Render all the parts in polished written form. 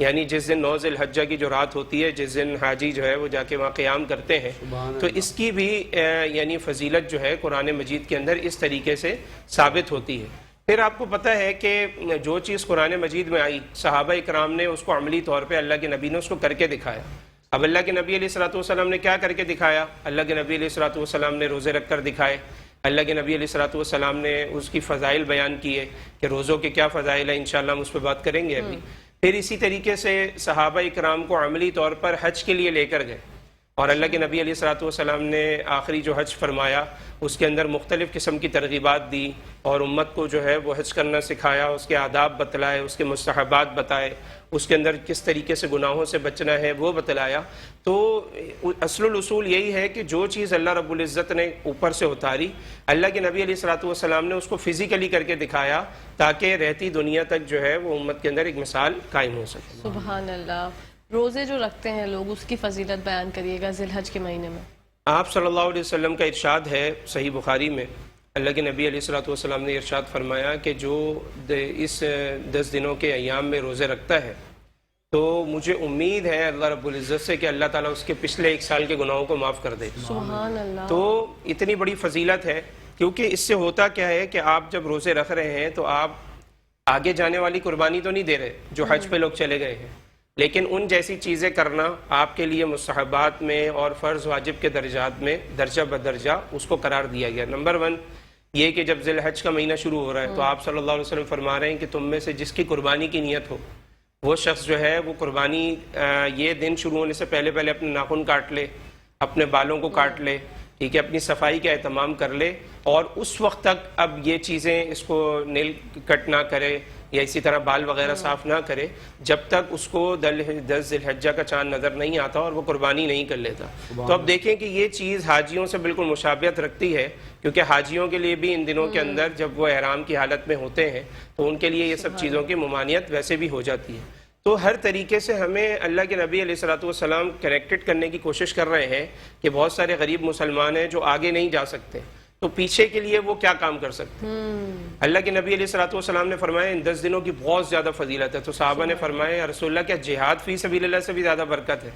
یعنی جس دن 9 ذی الحجہ کی جو رات ہوتی ہے، جس دن حاجی جو ہے وہ جا کے وہاں قیام کرتے ہیں، تو اس کی بھی یعنی فضیلت جو ہے قرآن مجید کے اندر اس طریقے سے ثابت ہوتی ہے۔ پھر آپ کو پتہ ہے کہ جو چیز قرآن مجید میں آئی، صحابہ اکرام نے اس کو عملی طور پہ اللہ کے نبی نے اس کو کر کے دکھایا۔ اب اللہ کے نبی علیہ الصلوۃ والسلام نے کیا کر کے دکھایا؟ اللہ کے نبی علیہ الصلوۃ والسلام نے روزے رکھ کر دکھائے۔ اللہ کے نبی علیہ الصلوۃ والسلام نے اس کی فضائل بیان کیے کہ روزوں کے کیا فضائل ہیں، انشاءاللہ ہم اس پہ بات کریں گے ابھی۔ پھر اسی طریقے سے صحابہ اکرام کو عملی طور پر حج کے لیے لے کر گئے، اور اللہ کے نبی علیہ الصلوۃ والسلام نے آخری جو حج فرمایا اس کے اندر مختلف قسم کی ترغیبات دی، اور امت کو جو ہے وہ حج کرنا سکھایا، اس کے آداب بتلائے، اس کے مستحبات بتائے، اس کے اندر کس طریقے سے گناہوں سے بچنا ہے وہ بتلایا۔ تو اصل الاصول یہی ہے کہ جو چیز اللہ رب العزت نے اوپر سے اتاری، اللہ کے نبی علیہ الصلوۃ والسلام نے اس کو فزیکلی کر کے دکھایا تاکہ رہتی دنیا تک جو ہے وہ امت کے اندر ایک مثال قائم ہو سکے۔ سبحان اللہ۔ روزے جو رکھتے ہیں لوگ، اس کی فضیلت بیان کریے گا ذی الحج کے مہینے میں۔ آپ صلی اللہ علیہ وسلم کا ارشاد ہے صحیح بخاری میں، اللہ کے نبی علیہ الصلوۃ والسلام نے ارشاد فرمایا کہ جو اس 10 دنوں کے ایام میں روزے رکھتا ہے تو مجھے امید ہے اللہ رب العزت سے کہ اللہ تعالیٰ اس کے پچھلے 1 سال کے گناہوں کو معاف کر دے۔ سبحان اللہ۔ تو اتنی بڑی فضیلت ہے، کیونکہ اس سے ہوتا کیا ہے کہ آپ جب روزے رکھ رہے ہیں تو آپ آگے جانے والی قربانی تو نہیں دے رہے جو حج پہ لوگ چلے گئے ہیں، لیکن ان جیسی چیزیں کرنا آپ کے لیے مستحبات میں اور فرض واجب کے درجات میں درجہ بدرجہ اس کو قرار دیا گیا۔ نمبر 1 یہ کہ جب ذی الحج کا مہینہ شروع ہو رہا ہے تو آپ صلی اللہ علیہ وسلم فرما رہے ہیں کہ تم میں سے جس کی قربانی کی نیت ہو وہ شخص جو ہے وہ قربانی یہ دن شروع ہونے سے پہلے اپنے ناخن کاٹ لے، اپنے بالوں کو کاٹ لے، ٹھیک ہے، اپنی صفائی کا اہتمام کر لے، اور اس وقت تک اب یہ چیزیں اس کو نیل کٹ نہ کرے یا اسی طرح بال وغیرہ صاف نہ کرے جب تک اس کو 10 ذی الحجہ کا چاند نظر نہیں آتا اور وہ قربانی نہیں کر لیتا۔ تو اب دیکھیں کہ یہ چیز حاجیوں سے بالکل مشابہت رکھتی ہے، کیونکہ حاجیوں کے لیے بھی ان دنوں کے اندر جب وہ احرام کی حالت میں ہوتے ہیں تو ان کے لیے یہ سب چیزوں کی ممانعت ویسے بھی ہو جاتی ہے۔ تو ہر طریقے سے ہمیں اللہ کے نبی علیہ الصلوۃ والسلام کنیکٹڈ کرنے کی کوشش کر رہے ہیں کہ بہت سارے غریب مسلمان ہیں جو آگے نہیں جا سکتے، تو پیچھے کے لیے وہ کیا کام کر سکتے ہیں۔ اللہ کے نبی علیہ الصلوۃ والسلام نے فرمایا ان 10 دنوں کی بہت زیادہ فضیلت ہے، تو صحابہ نے فرمایا یا رسول اللہ کیا جہاد فی سبیل اللہ سے بھی زیادہ برکت ہے،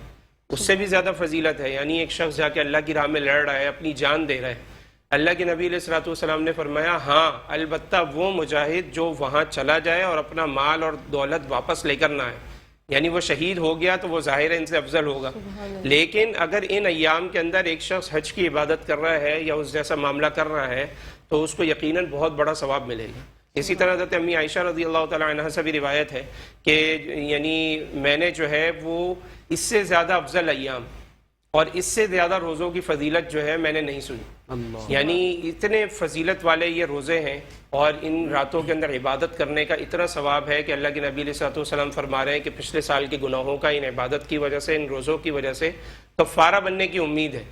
اس سے بھی زیادہ فضیلت ہے؟ یعنی ایک شخص جا کے اللہ کی راہ میں لڑ رہا ہے، اپنی جان دے رہا ہے۔ اللہ کے نبی علیہ الصلوۃ والسلام نے فرمایا ہاں البتہ وہ مجاہد جو وہاں چلا جائے اور اپنا مال اور دولت واپس لے کر نہ آئے، یعنی وہ شہید ہو گیا تو وہ ظاہر ہے ان سے افضل ہوگا، لیکن اگر ان ایام کے اندر ایک شخص حج کی عبادت کر رہا ہے یا اس جیسا معاملہ کر رہا ہے تو اس کو یقیناً بہت بڑا ثواب ملے گا۔ اسی طرح حضرت امی عائشہ رضی اللہ تعالیٰ عنہ سے بھی روایت ہے کہ یعنی میں نے جو ہے وہ اس سے زیادہ افضل ایام اور اس سے زیادہ روزوں کی فضیلت جو ہے میں نے نہیں سنی، یعنی اتنے فضیلت والے یہ روزے ہیں اور ان راتوں کے اندر عبادت کرنے کا اتنا ثواب ہے کہ اللہ کے نبی علیہ الصلوۃ والسلام فرما رہے ہیں کہ پچھلے سال کے گناہوں کا ان عبادت کی وجہ سے، ان روزوں کی وجہ سے کفارہ بننے کی امید ہے۔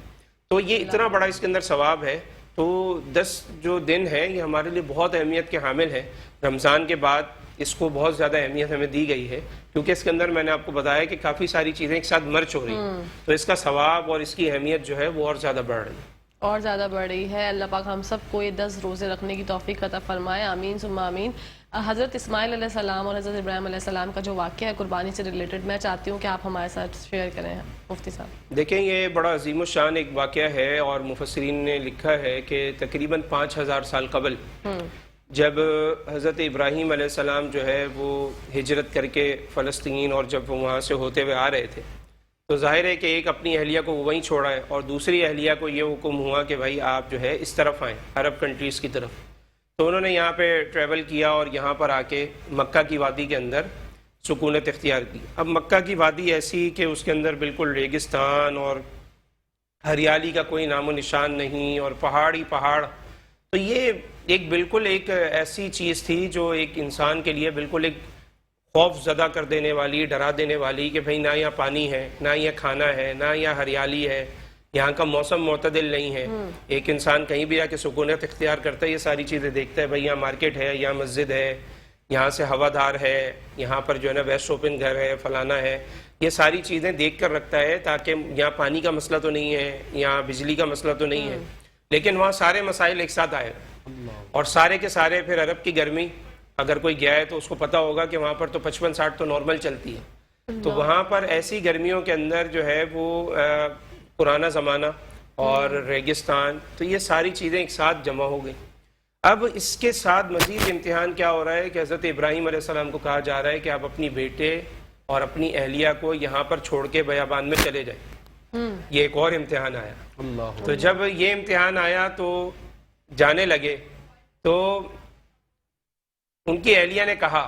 تو یہ اتنا بڑا اس کے اندر ثواب ہے۔ تو 10 جو دن ہے یہ ہمارے لیے بہت اہمیت کے حامل ہیں۔ رمضان کے بعد اس کو بہت زیادہ اہمیت ہمیں دی گئی ہے، کیونکہ اس کے اندر میں نے آپ کو بتایا کہ کافی ساری چیزیں ایک ساتھ مرچ ہو رہی ہیں، تو اس کا ثواب اور اس کی اہمیت جو ہے وہ اور زیادہ بڑھ رہی ہے، اور زیادہ بڑھ رہی ہے۔ اللہ پاک ہم سب کو یہ 10 روزے رکھنے کی توفیق عطا فرمائے، آمین ثم آمین۔ حضرت اسماعیل علیہ السلام اور حضرت ابراہیم علیہ السلام کا جو واقعہ ہے قربانی سے ریلیٹڈ، میں چاہتی ہوں کہ آپ ہمارے ساتھ شیئر کریں مفتی صاحب۔ دیکھیں یہ بڑا عظیم الشان ایک واقعہ ہے، اور مفسرین نے لکھا ہے کہ تقریباً 5000 سال قبل جب حضرت ابراہیم علیہ السلام جو ہے وہ ہجرت کر کے فلسطین اور جب وہ وہاں سے ہوتے ہوئے آ رہے تھے تو ظاہر ہے کہ ایک اپنی اہلیہ کو وہیں چھوڑا ہے اور دوسری اہلیہ کو یہ حکم ہوا کہ بھائی آپ جو ہے اس طرف آئیں، عرب کنٹریز کی طرف۔ تو انہوں نے یہاں پہ ٹریول کیا اور یہاں پر آ کے مکہ کی وادی کے اندر سکونت اختیار کی۔ اب مکہ کی وادی ایسی کہ اس کے اندر بالکل ریگستان اور ہریالی کا کوئی نام و نشان نہیں اور پہاڑ ہی پہاڑ، تو یہ ایک بالکل ایک ایسی چیز تھی جو ایک انسان کے لیے بالکل ایک خوف زدہ کر دینے والی، ڈرا دینے والی کہ بھئی نہ یہاں پانی ہے، نہ یہاں کھانا ہے، نہ یہاں ہریالی ہے، یہاں کا موسم معتدل نہیں ہے۔ ایک انسان کہیں بھی آ کے سکونت اختیار کرتا ہے، یہ ساری چیزیں دیکھتا ہے، بھئی یہاں مارکیٹ ہے، یہاں مسجد ہے، یہاں سے ہوادار ہے، یہاں پر جو ہے نا ویسٹ شاپنگ گھر ہے، فلانا ہے، یہ ساری چیزیں دیکھ کر رکھتا ہے تاکہ یہاں پانی کا مسئلہ تو نہیں ہے، یہاں بجلی کا مسئلہ تو نہیں ہے، لیکن وہاں سارے مسائل ایک ساتھ آئے اور سارے کے سارے پھر عرب کی گرمی، اگر کوئی گیا ہے تو اس کو پتا ہوگا کہ وہاں پر تو 55-60 تو نارمل چلتی ہے، تو وہاں پر ایسی گرمیوں کے اندر جو ہے وہ پرانا زمانہ اور ریگستان، تو یہ ساری چیزیں ایک ساتھ جمع ہو گئی. اب اس کے ساتھ مزید امتحان کیا ہو رہا ہے کہ حضرت ابراہیم علیہ السلام کو کہا جا رہا ہے کہ آپ اپنی بیٹے اور اپنی اہلیہ کو یہاں پر چھوڑ کے بیابان میں چلے جائیں. یہ ایک اور امتحان آیا. اللہ. تو جب یہ امتحان آیا تو جانے لگے تو ان کی اہلیہ نے کہا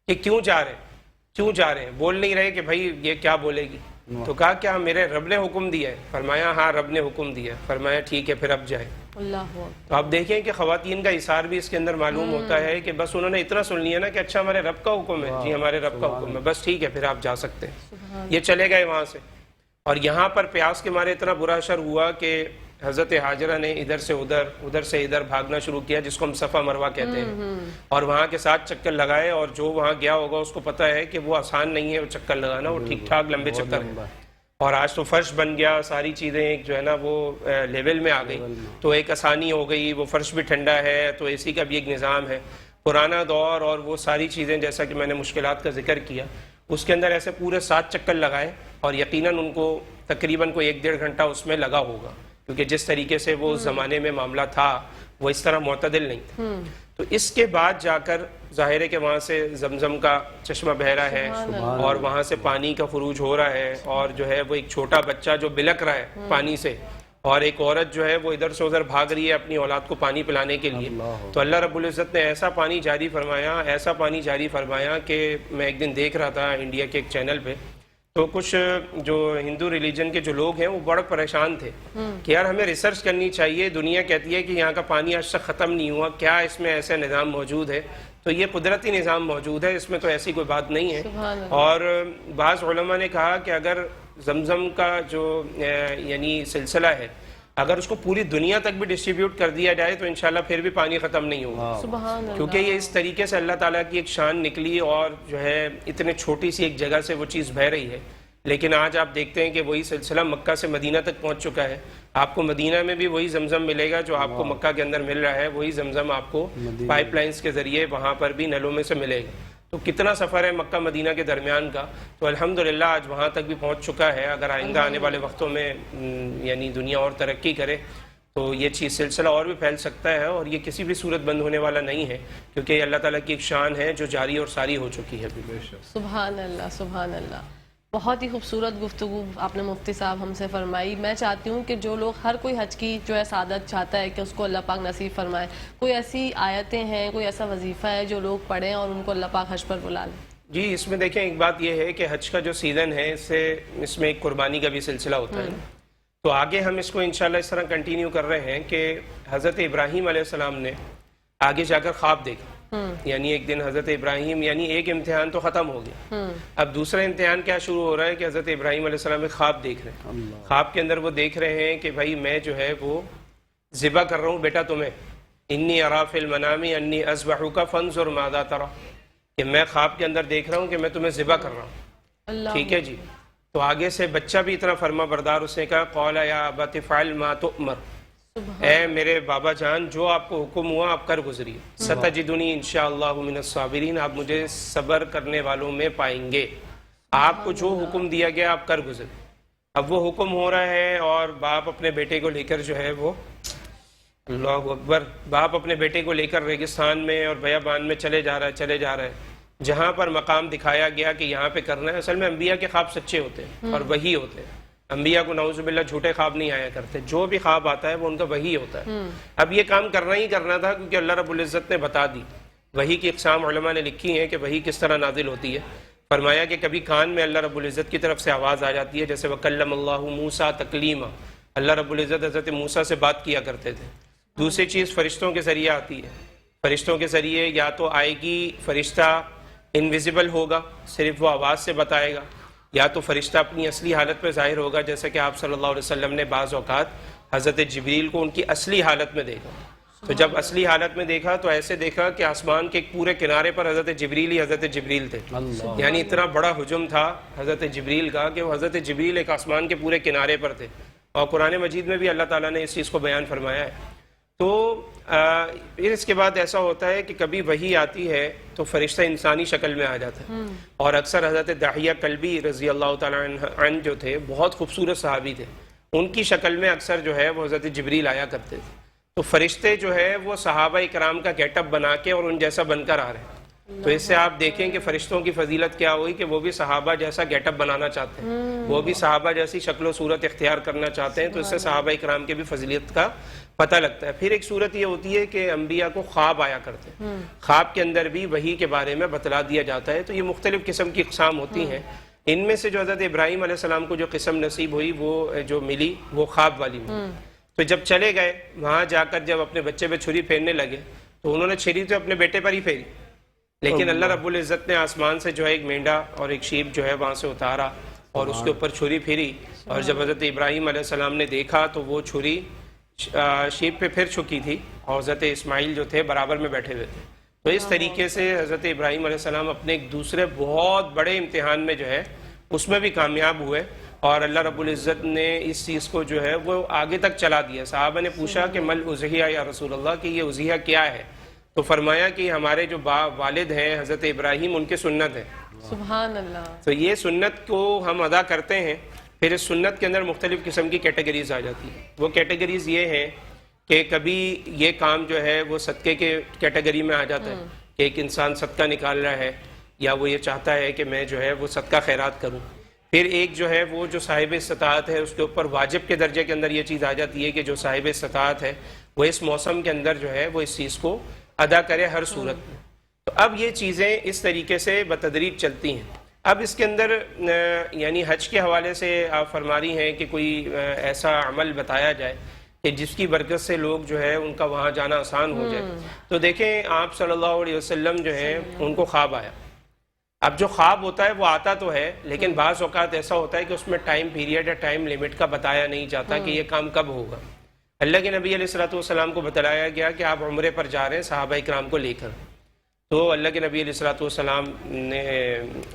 کہ کیوں جا رہے ہیں؟ بول نہیں رہے کہ بھائی یہ کیا بولے گی. تو کہا کیا میرے رب نے حکم دیا ہے؟ فرمایا ہاں رب نے حکم دیا ہے. فرمایا ٹھیک ہے پھر اب جائیں. اللہ. تو آپ دیکھیں کہ خواتین کا اثار بھی اس کے اندر معلوم ہوتا ہے کہ بس انہوں نے اتنا سن لیا نا کہ اچھا ہمارے رب کا حکم ہے، جی ہمارے رب کا حکم ہے، بس ٹھیک ہے پھر آپ جا سکتے ہیں. یہ چلے گئے وہاں سے. اور یہاں پر پیاس کے مارے اتنا برا اثر ہوا کہ حضرت حاجرہ نے ادھر سے ادھر سے ادھر بھاگنا شروع کیا، جس کو ہم صفا مروہ کہتے ہیں. اور وہاں کے ساتھ چکر لگائے، اور جو وہاں گیا ہوگا اس کو پتہ ہے کہ وہ آسان نہیں ہے وہ چکر لگانا، وہ ٹھیک ٹھاک لمبے چکر ہیں. اور آج تو فرش بن گیا، ساری چیزیں ایک جو ہے نا وہ لیول میں آ گئی، تو ایک آسانی ہو گئی. وہ فرش بھی ٹھنڈا ہے تو اے سی کا بھی ایک نظام ہے. پرانا دور اور وہ ساری چیزیں جیسا کہ میں نے مشکلات کا ذکر کیا، اس کے اندر ایسے پورے 7 چکر لگائے، اور یقیناً ان کو تقریباً کوئی 1-1.5 گھنٹہ اس میں لگا ہوگا، کیونکہ جس طریقے سے وہ اس زمانے میں معاملہ تھا وہ اس طرح معتدل نہیں تھا. تو اس کے بعد جا کر ظاہر ہے کہ وہاں سے زمزم کا چشمہ بہ رہا ہے، اور وہاں سے پانی کا خروج ہو رہا ہے، اور جو ہے وہ ایک چھوٹا بچہ جو بلک رہا ہے پانی سے، اور ایک عورت جو ہے وہ ادھر سے ادھر بھاگ رہی ہے اپنی اولاد کو پانی پلانے کے لیے. تو اللہ رب العزت نے ایسا پانی جاری فرمایا کہ میں ایک دن دیکھ رہا تھا انڈیا کے ایک چینل پہ، تو کچھ جو ہندو ریلیجن کے جو لوگ ہیں وہ بڑا پریشان تھے کہ یار ہمیں ریسرچ کرنی چاہیے، دنیا کہتی ہے کہ یہاں کا پانی آج تک ختم نہیں ہوا، کیا اس میں ایسا نظام موجود ہے؟ تو یہ قدرتی نظام موجود ہے، اس میں تو ایسی کوئی بات نہیں ہے. اور بعض علماء نے کہا کہ اگر زمزم کا جو یعنی سلسلہ ہے، اگر اس کو پوری دنیا تک بھی ڈسٹریبیوٹ کر دیا جائے تو انشاءاللہ پھر بھی پانی ختم نہیں ہوگا، کیونکہ یہ اس طریقے سے اللہ تعالیٰ کی ایک شان نکلی، اور جو ہے اتنے چھوٹی سی ایک جگہ سے وہ چیز بہہ رہی ہے. لیکن آج آپ دیکھتے ہیں کہ وہی سلسلہ مکہ سے مدینہ تک پہنچ چکا ہے. آپ کو مدینہ میں بھی وہی زمزم ملے گا جو آپ کو مکہ کے اندر مل رہا ہے، وہی زمزم آپ کو پائپ لائنز کے ذریعے وہاں پر بھی نلوں میں سے ملے گا. تو کتنا سفر ہے مکہ مدینہ کے درمیان کا، تو الحمدللہ آج وہاں تک بھی پہنچ چکا ہے. اگر آئندہ آنے والے وقتوں میں یعنی دنیا اور ترقی کرے تو یہ چیز سلسلہ اور بھی پھیل سکتا ہے، اور یہ کسی بھی صورت بند ہونے والا نہیں ہے، کیونکہ یہ اللہ تعالیٰ کی ایک شان ہے جو جاری اور ساری ہو چکی ہے. سبحان اللہ سبحان اللہ. بہت ہی خوبصورت گفتگو آپ نے مفتی صاحب ہم سے فرمائی. میں چاہتی ہوں کہ جو لوگ ہر کوئی حج کی جو ہے سعادت چاہتا ہے کہ اس کو اللہ پاک نصیب فرمائے، کوئی ایسی آیتیں ہیں، کوئی ایسا وظیفہ ہے جو لوگ پڑھیں اور ان کو اللہ پاک حج پر بلا لیں؟ جی اس میں دیکھیں ایک بات یہ ہے کہ حج کا جو سیزن ہے اس میں ایک قربانی کا بھی سلسلہ ہوتا ہے. تو آگے ہم اس کو انشاءاللہ اس طرح کنٹینیو کر رہے ہیں کہ حضرت ابراہیم علیہ السلام نے آگے جا کر خواب دیکھا. یعنی ایک دن حضرت ابراہیم، یعنی ایک امتحان تو ختم ہو گیا، اب دوسرا امتحان کیا شروع ہو رہا ہے کہ حضرت ابراہیم علیہ السلام ایک خواب دیکھ رہے ہیں. خواب کے اندر وہ دیکھ رہے ہیں کہ بھائی میں جو ہے وہ ذبح کر رہا ہوں بیٹا تمہیں، انی ارا فی المنام انی اذبحک فانظر ماذا تری، کہ میں خواب کے اندر دیکھ رہا ہوں کہ میں تمہیں ذبح کر رہا ہوں. ٹھیک ہے جی. تو آگے سے بچہ بھی اتنا فرما بردار، اس نے کہا قال یا ابت افعل ما تؤمر، اے میرے بابا جان جو آپ کو حکم ہوا آپ کر گزریے. ستجدنی انشاءاللہ من الصابرین، آپ مجھے صبر کرنے والوں میں پائیں گے. آپ کو جو حکم دیا گیا آپ کر گزرے. اب وہ حکم ہو رہا ہے اور باپ اپنے بیٹے کو لے کر جو ہے وہ اللہ اکبر، باپ اپنے بیٹے کو لے کر ریگستان میں اور بیابان میں چلے جا رہا ہے. جہاں پر مقام دکھایا گیا کہ یہاں پہ کرنا ہے، اصل میں انبیاء کے خواب سچے ہوتے ہیں اور وہی ہوتے ہیں. انبیاء کو نعوذ باللہ جھوٹے خواب نہیں آیا کرتے، جو بھی خواب آتا ہے وہ ان کا وہی ہوتا ہے. اب یہ کام کرنا ہی کرنا تھا کیونکہ اللہ رب العزت نے بتا دی. وہی کی اقسام علماء نے لکھی ہیں کہ وہی کس طرح نازل ہوتی ہے. فرمایا کہ کبھی کان میں اللہ رب العزت کی طرف سے آواز آ جاتی ہے، جیسے وَكَلَّمَ اللَّهُ مُوسَىٰ تَكْلِيمًا، اللہ رب العزت حضرت موسیٰ سے بات کیا کرتے تھے. دوسری چیز فرشتوں کے ذریعے آتی ہے. فرشتوں کے ذریعے یا تو آئے گی فرشتہ انویزیبل ہوگا، صرف وہ آواز سے بتائے گا، یا تو فرشتہ اپنی اصلی حالت میں ظاہر ہوگا، جیسا کہ آپ صلی اللہ علیہ وسلم نے بعض اوقات حضرت جبریل کو ان کی اصلی حالت میں دیکھا. تو جب اصلی حالت میں دیکھا تو ایسے دیکھا کہ آسمان کے ایک پورے کنارے پر حضرت جبریل تھے. یعنی اتنا بڑا ہجوم تھا حضرت جبریل کا کہ وہ حضرت جبریل ایک آسمان کے پورے کنارے پر تھے. اور قرآن مجید میں بھی اللہ تعالیٰ نے اس چیز کو بیان فرمایا ہے. تو پھر اس کے بعد ایسا ہوتا ہے کہ کبھی وحی آتی ہے تو فرشتہ انسانی شکل میں آ جاتا ہے، اور اکثر حضرت داحیہ کلبی رضی اللہ تعالیٰ عنہ جو تھے بہت خوبصورت صحابی تھے، ان کی شکل میں اکثر جو ہے وہ حضرت جبریل آیا کرتے تھے. تو فرشتے جو ہے وہ صحابہ کرام کا گیٹ اپ بنا کے اور ان جیسا بن کر آ رہے ہیں. تو اس سے آپ دیکھیں کہ فرشتوں کی فضیلت کیا ہوئی کہ وہ بھی صحابہ جیسا گیٹ اپ بنانا چاہتے ہیں، وہ بھی صحابہ جیسی شکل و صورت اختیار کرنا چاہتے ہیں. تو اس سے صحابہ کرام کے بھی فضیلت کا پتہ لگتا ہے. پھر ایک صورت یہ ہوتی ہے کہ انبیاء کو خواب آیا کرتے ہیں، خواب کے اندر بھی وحی کے بارے میں بتلا دیا جاتا ہے. تو یہ مختلف قسم کی اقسام ہوتی ہیں. ان میں سے جو حضرت ابراہیم علیہ السلام کو جو قسم نصیب ہوئی وہ جو ملی وہ خواب والی ملی. تو جب چلے گئے وہاں جا کر جب اپنے بچے پہ چھری پھیرنے لگے تو انہوں نے چھری تو اپنے بیٹے پر ہی پھیری، لیکن اللہ رب العزت نے آسمان سے جو ہے ایک مینڈا اور ایک شیپ جو ہے وہاں سے اتارا اور اس کے اوپر چھری پھیری. اور جب حضرت ابراہیم علیہ السلام نے دیکھا تو وہ چھری شیپ پہ پھر چکی تھی اور حضرت اسماعیل جو تھے برابر میں بیٹھے ہوئے تھے. تو اس طریقے سے حضرت ابراہیم علیہ السلام اپنے ایک دوسرے بہت بڑے امتحان میں جو ہے اس میں بھی کامیاب ہوئے، اور اللہ رب العزت نے اس چیز کو جو ہے وہ آگے تک چلا دیا. صحابہ نے پوچھا کہ مل اضحیہ یا رسول اللہ، کہ یہ اضحیہ کیا ہے؟ تو فرمایا کہ ہمارے جو والد ہیں حضرت ابراہیم ان کی سنت ہے. سبحان اللہ. تو یہ سنت کو ہم ادا کرتے ہیں. پھر اس سنت کے اندر مختلف قسم کی کیٹیگریز آ جاتی ہیں. وہ کیٹیگریز یہ ہیں کہ کبھی یہ کام جو ہے وہ صدقے کے کیٹیگری میں آ جاتا ہے کہ ایک انسان صدقہ نکال رہا ہے یا وہ یہ چاہتا ہے کہ میں جو ہے وہ صدقہ خیرات کروں. پھر ایک جو ہے وہ جو صاحب استطاعت ہے اس کے اوپر واجب کے درجے کے اندر یہ چیز آ جاتی ہے کہ جو صاحب استطاعت ہے وہ اس موسم کے اندر جو ہے وہ اس چیز کو ادا کرے ہر صورت میں. تو اب یہ چیزیں اس طریقے سے بتدریج چلتی ہیں. اب اس کے اندر یعنی حج کے حوالے سے آپ فرما رہی ہیں کہ کوئی ایسا عمل بتایا جائے کہ جس کی برکت سے لوگ جو ہے ان کا وہاں جانا آسان ہو جائے. تو دیکھیں آپ صلی اللہ علیہ وسلم جو ہے ان کو خواب آیا. اب جو خواب ہوتا ہے وہ آتا تو ہے لیکن بعض اوقات ایسا ہوتا ہے کہ اس میں ٹائم پیریڈ یا ٹائم لیمٹ کا بتایا نہیں جاتا کہ یہ کام کب ہوگا. اللہ کے نبی علیہ الصلوۃ والسلام کو بتلایا گیا کہ آپ عمرے پر جا رہے ہیں صحابہ اکرام کو لے کر. تو اللہ کے نبی علیہ الصلوۃ والسلام نے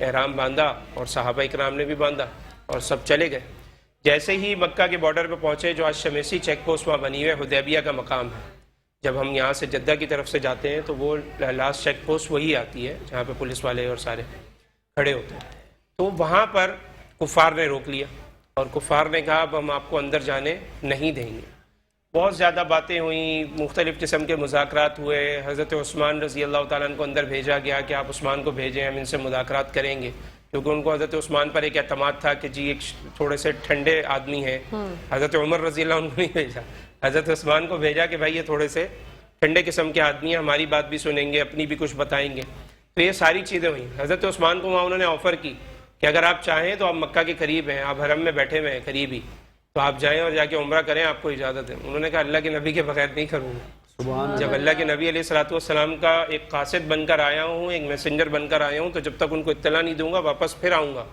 احرام باندھا اور صحابہ اکرام نے بھی باندھا اور سب چلے گئے. جیسے ہی مکہ کے بارڈر پہ پہنچے جو آج شمیسی چیک پوسٹ وہاں بنی ہوئی ہے حدیبیہ کا مقام ہے. جب ہم یہاں سے جدہ کی طرف سے جاتے ہیں تو وہ لاسٹ چیک پوسٹ وہی آتی ہے جہاں پہ پولیس والے اور سارے کھڑے ہوتے ہیں. تو وہاں پر کفار نے روک لیا اور کفار نے کہا اب ہم آپ کو اندر جانے نہیں دیں گے. بہت زیادہ باتیں ہوئیں، مختلف قسم کے مذاکرات ہوئے. حضرت عثمان رضی اللہ تعالیٰ عنہ کو اندر بھیجا گیا کہ آپ عثمان کو بھیجیں ہم ان سے مذاکرات کریں گے، کیونکہ ان کو حضرت عثمان پر ایک اعتماد تھا کہ جی ایک تھوڑے سے ٹھنڈے آدمی ہیں. حضرت عمر رضی اللہ عنہ کو نہیں بھیجا، حضرت عثمان کو بھیجا کہ بھائی یہ تھوڑے سے ٹھنڈے قسم کے آدمی ہیں، ہماری بات بھی سنیں گے اپنی بھی کچھ بتائیں گے. تو یہ ساری چیزیں ہوئیں. حضرت عثمان کو وہاں انہوں نے آفر کی کہ اگر آپ چاہیں تو آپ مکہ کے قریب ہیں، آپ حرم میں بیٹھے ہوئے ہیں قریب ہی، تو آپ جائیں اور جا کے عمرہ کریں، آپ کو اجازت ہے. انہوں نے کہا اللہ کے نبی کے بغیر نہیں کروں گا. جب اللہ کے نبی علیہ الصلوۃ والسلام کا ایک قاصد بن کر آیا ہوں، ایک میسنجر بن کر آیا ہوں، تو جب تک ان کو اطلاع نہیں دوں گا واپس پھر آؤں گا،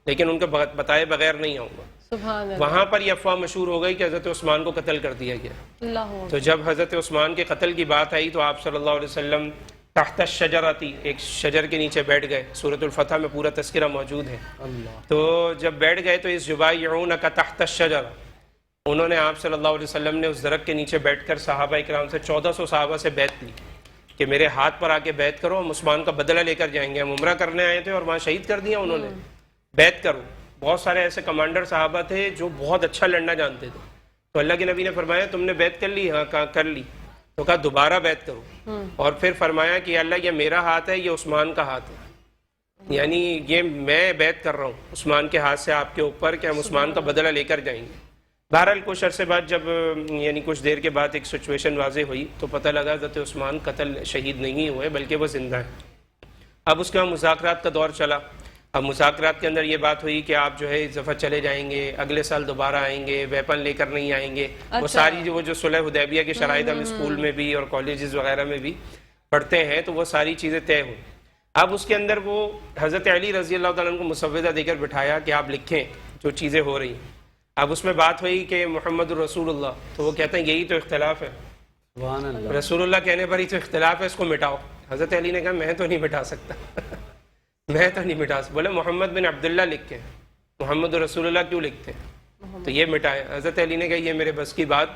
لیکن ان کو بتائے بغیر نہیں آؤں گا. سبحان اللہ. وہاں پر یہ افواہ مشہور ہو گئی کہ حضرت عثمان کو قتل کر دیا گیا. اللہ. تو جب حضرت عثمان کے قتل کی بات آئی تو آپ صلی اللہ علیہ وسلم تحت الشجرتی ایک شجر کے نیچے بیٹھ گئے. سورۃ الفتح میں پورا تذکرہ موجود ہے. تو جب بیٹھ گئے تو اس یبایعونک تحت الشجر، انہوں نے آپ صلی اللہ علیہ وسلم نے اس درخت کے نیچے بیٹھ کر صحابہ اکرام سے 1400 صحابہ سے بیعت لی کہ میرے ہاتھ پر آ کے بیعت کرو، ہم عثمان کا بدلہ لے کر جائیں گے. ہم عمرہ کرنے آئے تھے اور وہاں شہید کر دیا انہوں نے، بیعت کرو. بہت سارے ایسے کمانڈر صحابہ تھے جو بہت اچھا لڑنا جانتے تھے. تو اللہ کے نبی نے فرمایا تم نے بیعت کر لی؟ ہاں کہا کر لی. تو کہا دوبارہ بیعت کرو. اور پھر فرمایا کہ اللہ یہ میرا ہاتھ ہے، یہ عثمان کا ہاتھ ہے، یعنی یہ میں بیعت کر رہا ہوں عثمان کے ہاتھ سے آپ کے اوپر کہ ہم عثمان کا بدلہ لے کر جائیں گے. بہرحال کچھ عرصے بعد جب یعنی کچھ دیر کے بعد ایک سچویشن واضح ہوئی تو پتہ لگا حضرت عثمان قتل شہید نہیں ہوئے بلکہ وہ زندہ ہیں. اب اس کے بعد مذاکرات کا دور چلا. اب مذاکرات کے اندر یہ بات ہوئی کہ آپ جو ہے اس دفعہ چلے جائیں گے، اگلے سال دوبارہ آئیں گے، ویپن لے کر نہیں آئیں گے. وہ ساری وہ جو صلح حدیبیہ کے شرائط ہم اسکول میں بھی اور کالجز وغیرہ میں بھی پڑھتے ہیں تو وہ ساری چیزیں طے ہوئی. اب اس کے اندر وہ حضرت علی رضی اللہ تعالیٰ عنہ کو مسودہ دے کر بٹھایا کہ آپ لکھیں جو چیزیں ہو رہی ہیں. اب اس میں بات ہوئی کہ محمد الرسول اللہ، تو وہ کہتے ہیں یہی تو اختلاف ہے، رسول اللہ کہنے پر ہی تو اختلاف ہے، اس کو مٹاؤ. حضرت علی نے کہا میں تو نہیں مٹا سکتا میں تو نہیں مٹا سکتا. بولے محمد بن عبداللہ لکھ کے، محمد رسول اللہ کیوں لکھتے ہیں؟ تو یہ مٹائے. حضرت علی نے کہا یہ میرے بس کی بات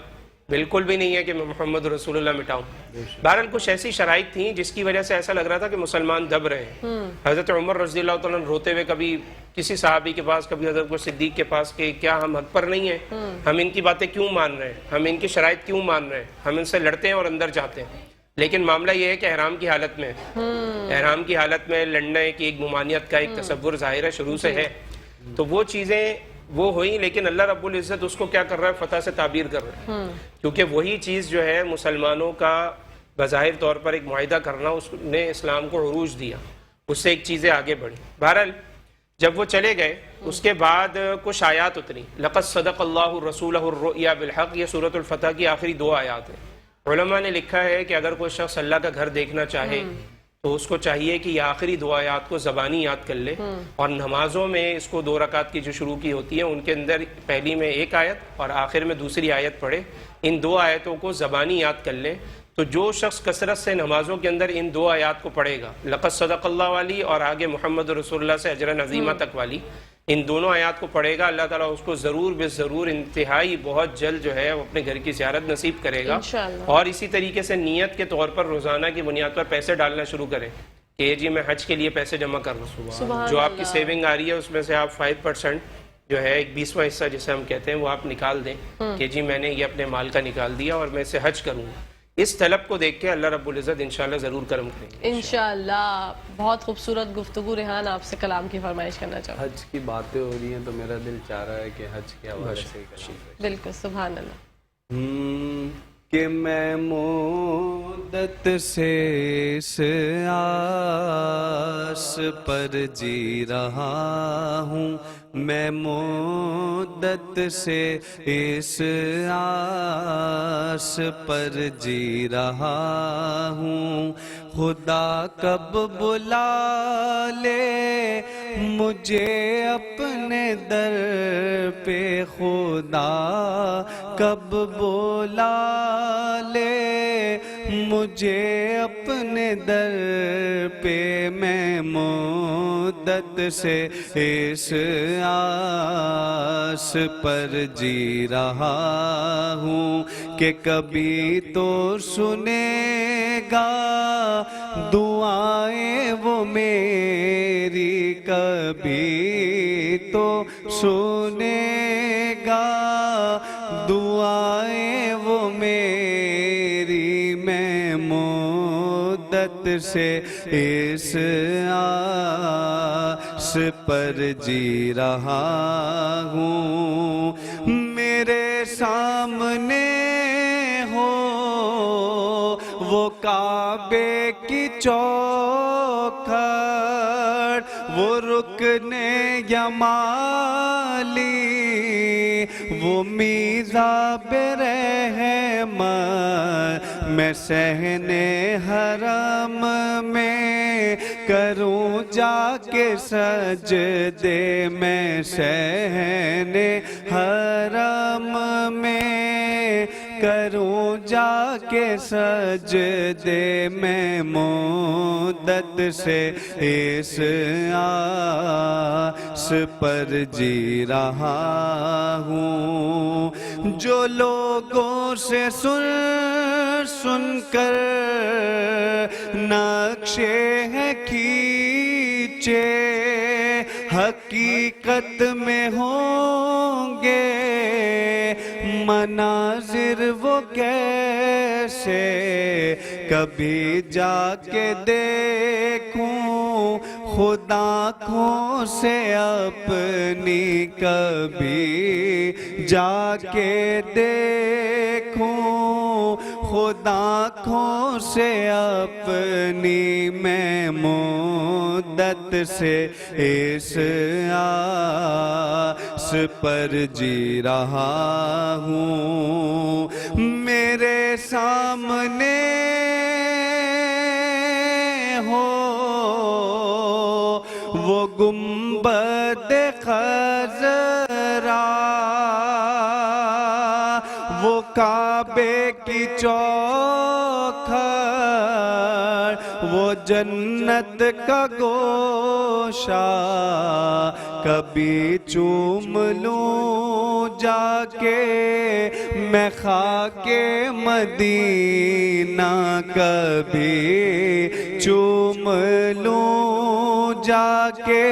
بالکل بھی نہیں ہے کہ میں محمد رسول اللہ مٹاؤں. بہرحال کچھ ایسی شرائط تھیں جس کی وجہ سے ایسا لگ رہا تھا کہ مسلمان دب رہے ہیں. حضرت عمر رضی اللہ تعالیٰ عنہ روتے ہوئے کبھی کسی صحابی کے پاس، کبھی حضرت صدیق کے پاس کہ کیا ہم حق پر نہیں ہیں؟ ہم ان کی باتیں کیوں مان رہے ہیں؟ ہم ان کی شرائط کیوں مان رہے ہیں؟ ہم ان سے لڑتے ہیں اور اندر جاتے ہیں. لیکن معاملہ یہ ہے کہ احرام کی حالت میں احرام کی حالت میں لڑنے کی ایک ممانعت کا ایک تصور ظاہر ہے، شروع سے ہے. تو وہ چیزیں وہ ہوئی، لیکن اللہ رب العزت اس کو کیا کر رہا ہے؟ فتح سے تعبیر کر رہا ہے. کیونکہ وہی چیز جو ہے مسلمانوں کا بظاہر طور پر ایک معاہدہ کرنا، اس نے اسلام کو عروج دیا، اس سے ایک چیزیں آگے بڑھی. بہرحال جب وہ چلے گئے اس کے بعد کچھ آیات اتری. لقد صدق اللہ رسولہ الرؤیا بالحق، یہ سورۃ الفتح کی آخری 2 آیات ہیں. علماء نے لکھا ہے کہ اگر کوئی شخص اللہ کا گھر دیکھنا چاہے تو اس کو چاہیے کہ یہ آخری 2 آیات کو زبانی یاد کر لے، اور نمازوں میں اس کو 2 رکعت کی جو شروع کی ہوتی ہیں ان کے اندر پہلی میں 1 آیت اور آخر میں دوسری آیت پڑھے. ان 2 آیتوں کو زبانی یاد کر لے تو جو شخص کثرت سے نمازوں کے اندر ان 2 آیات کو پڑھے گا، لقد صدق اللہ والی اور آگے محمد رسول اللہ سے اجر عظیمہ تک والی، ان دونوں آیات کو پڑھے گا، اللہ تعالیٰ اس کو ضرور بے ضرور انتہائی بہت جلد جو ہے وہ اپنے گھر کی زیارت نصیب کرے گا. اور اسی طریقے سے نیت کے طور پر روزانہ کی بنیاد پر پیسے ڈالنا شروع کریں کہ جی میں حج کے لیے پیسے جمع کر رہا ہوں. جو آپ کی سیونگ آ رہی ہے اس میں سے آپ 5% جو ہے ایک 20واں حصہ جسے ہم کہتے ہیں وہ آپ نکال دیں کہ جی میں نے یہ اپنے مال کا نکال دیا اور میں اسے حج کروں گا. اس طلب کو دیکھ کے اللہ رب العزت انشاءاللہ ضرور کرم کریں گے انشاءاللہ. بہت خوبصورت گفتگو. ریحان آپ سے کلام کی فرمائش کرنا چاہوں. حج کی باتیں ہو رہی ہیں تو میرا دل چاہ رہا ہے کہ حج کے حوالے سے بالکل سبحان اللہ. کہ میں مدت سے اس آس پر جی رہا ہوں، میں مدت سے اس آس پر جی رہا ہوں، خدا کب بلا لے مجھے اپنے در پہ، خدا کب بلا لے مجھے اپنے در پہ، میں مدت سے اس آس پر جی رہا ہوں کہ کبھی تو سنے گا دعائیں وہ میری، کبھی تو سنے گا دعائیں وہ میری، میں مدت سے اس آس پر جی رہا ہوں. میرے سامنے ہو وہ کعبے کی چوکھٹ، وہ رکن یمالی، وہ میزاب رحمت، میں صحن حرم میں کروں جا کے سجدے، میں صحن حرم میں کروں جا کے سجدے، میں مدت سے اس آس پر جی رہا ہوں. جو لوگوں سے سن کر نقشے ہیں کھینچے، حقیقت میں ہوں گے مناظر وہ کیسے، کبھی جا کے دیکھوں خود آنکھوں سے اپنی، کبھی جا کے دیکھوں خود آنکھوں سے اپنی، میں مدت سے اس آس پر جی رہا ہوں. میرے سامنے ہو وہ گنبد خضرا، وہ کعبے کی چوکھٹ، وہ جنت کا گوشہ، کبھی چوم لوں جا کے میں خاک مدینہ کبھی چوم لوں جا کے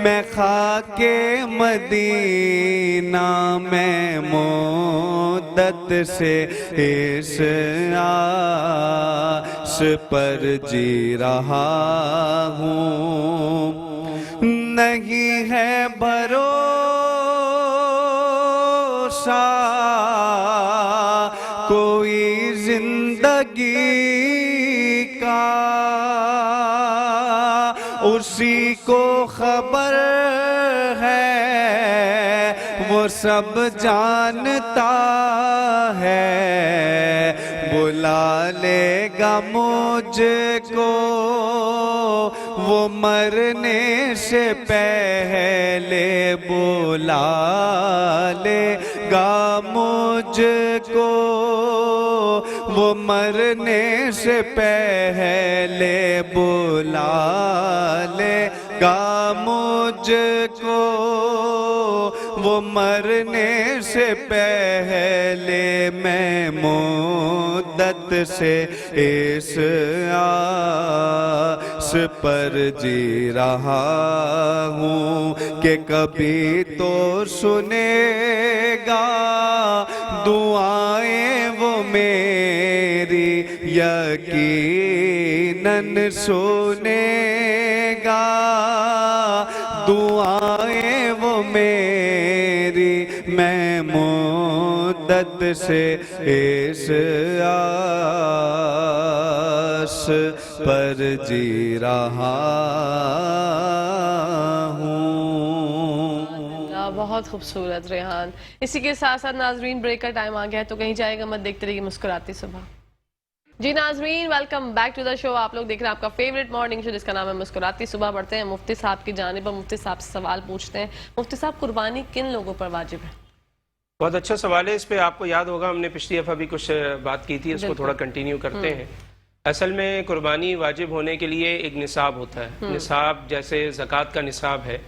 میں خاک مدینہ میں مدت سے اس آس پر جی رہا ہوں نہیں ہے بھروسہ کوئی زندگی کا اسی کو خبر ہے وہ سب جانتا ہے بلا لے گا مجھ کو وہ مرنے سے پہلے بلا لے گا مجھ کو وہ مرنے سے پہلے بلا لے گا مجھ کو وہ مرنے سے پہلے میں مدت سے اس آس پر جی رہا ہوں کہ کبھی تو سنے گا دعائیں وہ میری یقیناً سنے گا دعائیں وہ میری میں مدت سے اس آس پر جی رہا ہوں. بہت خوبصورت ریحان. اسی کے ساتھ ساتھ ناظرین بریک کا ٹائم آ گیا ہے تو کہیں جائے گا مت، دیکھتے رہیے مسکراتی صبح. جی ناظرین ویلکم بیک ٹو دا شو. آپ لوگ دیکھ رہے ہیں آپ کا فیوریٹ مارننگ شو جس کا نام ہے مسکراتی صبح. بڑھتے ہیں مفتی صاحب کی جانب اور مفتی صاحب سے سوال پوچھتے ہیں. مفتی صاحب قربانی کن لوگوں پر واجب ہے؟ بہت اچھا سوال ہے. اس پہ آپ کو یاد ہوگا ہم نے پچھلی دفعہ بھی کچھ بات کی تھی، اس کو تھوڑا کنٹینیو کرتے ہیں. اصل میں قربانی واجب ہونے کے لیے ایک نصاب ہوتا ہے. نصاب جیسے زکوٰۃ کا نصاب ہے.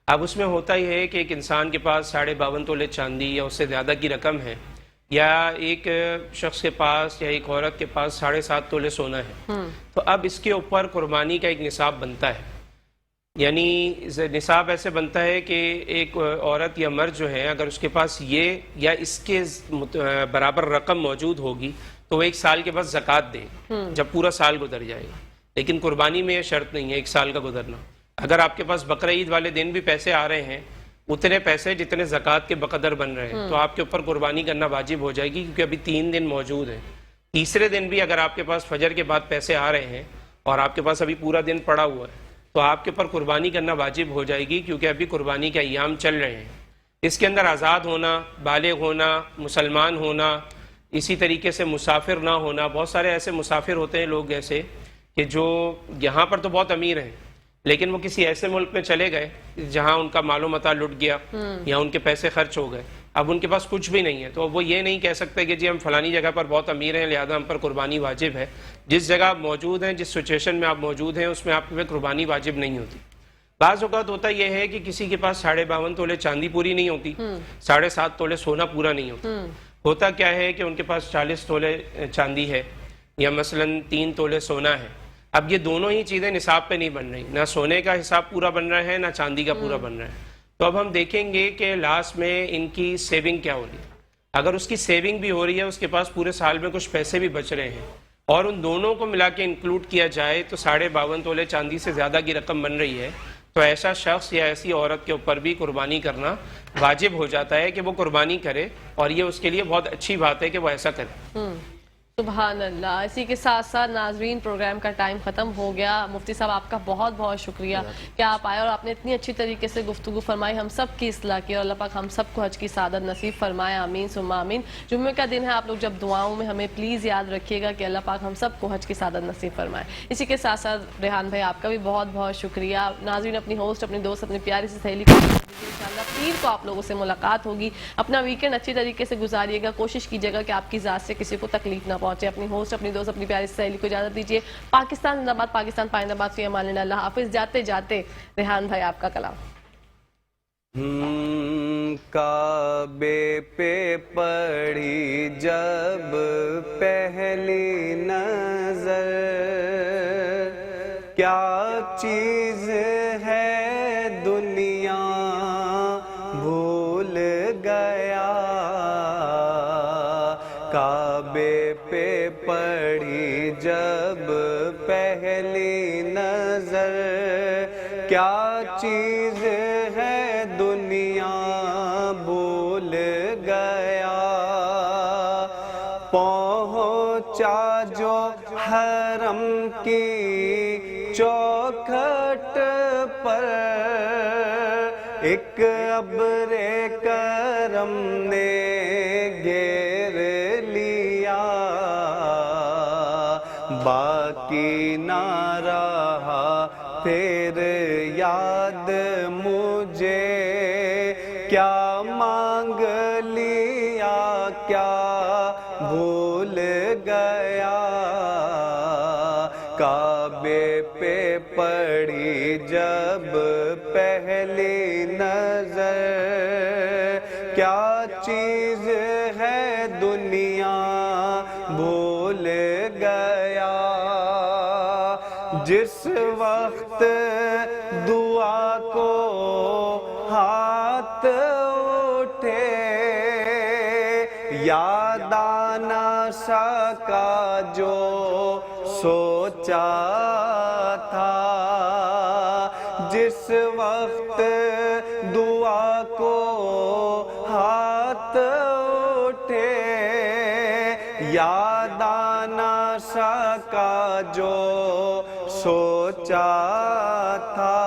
اب اس میں ہوتا ہی ہے کہ ایک انسان کے پاس 52.5 تولے چاندی یا اس سے زیادہ کی رقم ہے، یا ایک شخص کے پاس یا ایک عورت کے پاس 7.5 تولے سونا ہے، تو اب اس کے اوپر قربانی کا ایک نصاب بنتا ہے. یعنی نصاب ایسے بنتا ہے کہ ایک عورت یا مرد جو ہے اگر اس کے پاس یہ یا اس کے برابر رقم موجود ہوگی تو وہ 1 سال کے بعد زکوٰۃ دے جب پورا سال گزر جائے گا. لیکن قربانی میں یہ شرط نہیں ہے 1 سال کا گزرنا. اگر آپ کے پاس بقرہ عید والے دن بھی پیسے آ رہے ہیں، اتنے پیسے جتنے زکوٰۃ کے بقدر بن رہے ہیں، تو آپ کے اوپر قربانی کرنا واجب ہو جائے گی، کیونکہ ابھی 3 دن موجود ہیں. تیسرے دن بھی اگر آپ کے پاس فجر کے بعد پیسے آ رہے ہیں اور آپ کے پاس ابھی پورا دن پڑا ہوا ہے تو آپ کے اوپر قربانی کرنا واجب ہو جائے گی، کیونکہ ابھی قربانی کے ایام چل رہے ہیں. اس کے اندر آزاد ہونا، بالغ ہونا، مسلمان ہونا، اسی طریقے سے مسافر نہ ہونا. بہت سارے ایسے مسافر ہوتے ہیں لوگ ایسے کہ جو یہاں پر تو بہت امیر ہیں لیکن وہ کسی ایسے ملک میں چلے گئے جہاں ان کا مال و متاع لٹ گیا یا ان کے پیسے خرچ ہو گئے، اب ان کے پاس کچھ بھی نہیں ہے، تو وہ یہ نہیں کہہ سکتے کہ جی ہم فلانی جگہ پر بہت امیر ہیں لہذا ہم پر قربانی واجب ہے. جس جگہ آپ موجود ہیں، جس سچویشن میں آپ موجود ہیں، اس میں آپ پہ قربانی واجب نہیں ہوتی. بعض اوقات ہوتا یہ ہے کہ کسی کے پاس 52.5 تولے چاندی پوری نہیں ہوتی، 7.5 تولے سونا پورا نہیں ہوتا. ہوتا کیا ہے کہ ان کے پاس 40 تولے چاندی ہے یا مثلاً 3 تولے سونا ہے. اب یہ دونوں ہی چیزیں نصاب پہ نہیں بن رہی، نہ سونے کا حساب پورا بن رہا ہے نہ چاندی کا پورا بن رہا ہے. تو اب ہم دیکھیں گے کہ لاسٹ میں ان کی سیونگ کیا ہو رہی ہے. اگر اس کی سیونگ بھی ہو رہی ہے، اس کے پاس پورے سال میں کچھ پیسے بھی بچ رہے ہیں اور ان دونوں کو ملا کے انکلوڈ کیا جائے تو 52.5 تولے چاندی سے زیادہ کی رقم بن رہی ہے، تو ایسا شخص یا ایسی عورت کے اوپر بھی قربانی کرنا واجب ہو جاتا ہے کہ وہ قربانی کرے، اور یہ اس کے لیے بہت اچھی بات ہے کہ وہ ایسا کرے. سبحان اللہ. اسی کے ساتھ ساتھ ناظرین پروگرام کا ٹائم ختم ہو گیا. مفتی صاحب آپ کا بہت بہت شکریہ کہ آپ آئے اور آپ نے اتنی اچھی طریقے سے گفتگو فرمائی، ہم سب کی اصلاح کی، اور اللہ پاک ہم سب کو حج کی سعادت نصیب فرمائے. آمین ثم آمین. جمعے کا دن ہے، آپ لوگ جب دعاؤں میں ہمیں پلیز یاد رکھیے گا کہ اللہ پاک ہم سب کو حج کی سعادت نصیب فرمائے. اسی کے ساتھ ساتھ ریحان بھائی آپ کا بھی بہت بہت شکریہ. ناظرین اپنی ہوسٹ، اپنی دوست، اپنی پیاری سی سہیلی کو انشاءاللہ پیر کو آپ لوگوں سے ملاقات ہوگی. اپنا ویکینڈ اچھی طریقے سے گزاریے گا، کوشش کیجیے گا کہ آپ کی ذات سے کسی کو تکلیف نہ پہنچے. اپنی ہوسٹ، اپنی دوست، اپنی پیاری سہیلی کو اجازت دیجیے. پاکستان زندہ باد، پاکستان پائندہ باد. فی امان اللہ. اللہ حافظ. جاتے جاتے ریحان بھائی آپ کا کلام. کعبے پہ پڑی جب پہلی نظر، کیا چیز ہے دنیا بھول گیا، کعبے پہ پڑی جب پہلی نظر، کیا چیز ہے دنیا بھول گیا، پہنچا جو حرم کی چوکھٹ پر، ایک ابر کرم نے گھیر لیا، باقی نہ رہا پھر یاد مجھے، کیا مانگ لیا کیا بھول گیا، کعبے پہ پڑی جب پہلی نظر، کیا چیز ہے دنیا بھول گیا، جس وقت دعا کو ہاتھ اٹھے، یاد آنا سکا جو سوچا تھا، جس وقت دعا کو ہاتھ اٹھے، یاد آنا سکا جو سوچا تھا،